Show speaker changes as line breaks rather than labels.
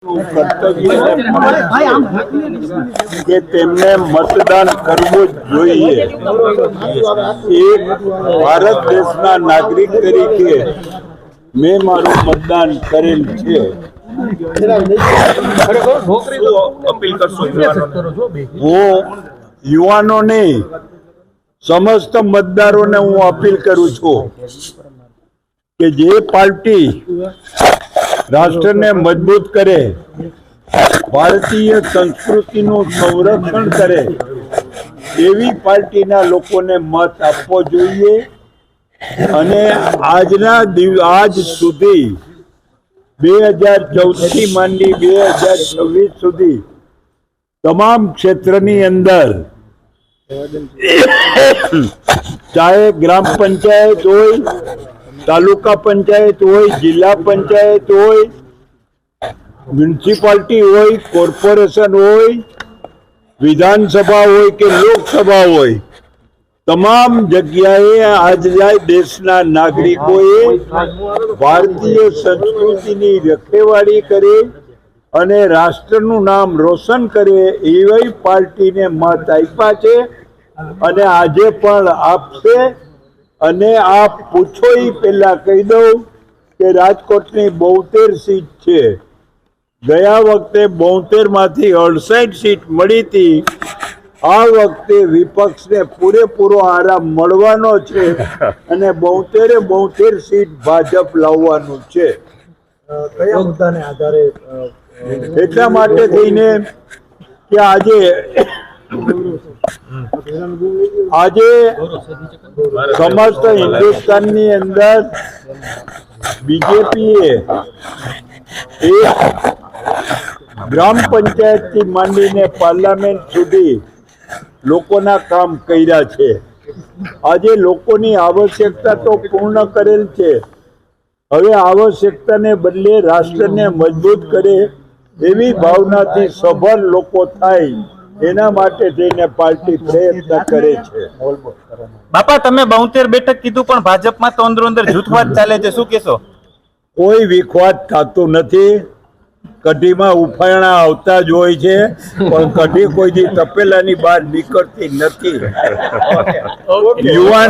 કે તેમને મતદાન કરવું જ જોઈએ। એક ભારત દેશના નાગરિક તરીકે મેં મારું મતદાન કરેલ છે। હું યુવાનોને સમસ્ત મતદારોને હું અપીલ કરું છું કે જે પાર્ટી રાષ્ટ્રને મજબૂત કરે, ભારતીય સંસ્કૃતિનું સંરક્ષણ કરે એવી પાર્ટીના લોકોને મત આપવો જોઈએ। અને આજ સુધી 2014 થી માંડી 2026 સુધી તમામ ક્ષેત્રની અંદર ચાહે ગ્રામ પંચાયત હોય, તાલુકા પંચાયત હોય, જિલ્લા પંચાયત હોય, મ્યુનિસિપાલિટી હોય, કોર્પોરેશન હોય, વિધાનસભા હોય કે લોકસભા હોય, તમામ જગ્યાએ આજના દેશના નાગરિકોએ ભારતીય સંસ્કૃતિની રખેવાળી કરે અને રાષ્ટ્રનું નામ રોશન કરે એવી પાર્ટીને મત આપ્યા છે અને આજે પણ આપશે। અને આપ પૂછો એ પહેલા કહી દઉં કે રાજકોટની 72 સીટ છે। ગયા વખતે 72 માંથી 68 સીટ મળી હતી। આ વખતે વિપક્ષને પૂરેપૂરો આરામ મળવાનો છે અને 72 સીટ ભાજપ લાવવાનું છે।
કયા મુદ્દાને આધારે
એટલા માટે થઈને કે આજે સમસ્ત હિન્દુસ્તાનની અંદર બીજેપીએ એક ગ્રામ પંચાયત થી માંડીને પાર્લામેન્ટ સુધી લોકોના કામ કર્યા છે। આજે લોકોની આવશ્યકતા તો પૂર્ણ કરેલ છે, હવે આવશ્યકતાને બદલે રાષ્ટ્રને મજબૂત કરે એવી ભાવનાથી સભર લોકો થાય એના માટે થઈને પાર્ટી પ્રયત્ન કરે છે।
બાપા, તમે 72 બેઠક કીધું પણ ભાજપમાં તો અંદર જૂથવાદ ચાલે છે, શું કહેશો?
કોઈ વિખવાદ થતું નથી। કઢીમાં ઉફાયણા આવતા જ હોય છે પણ કઢી કોઈ દી તપેલાની બહાર નીકળતી નથી। યુવાન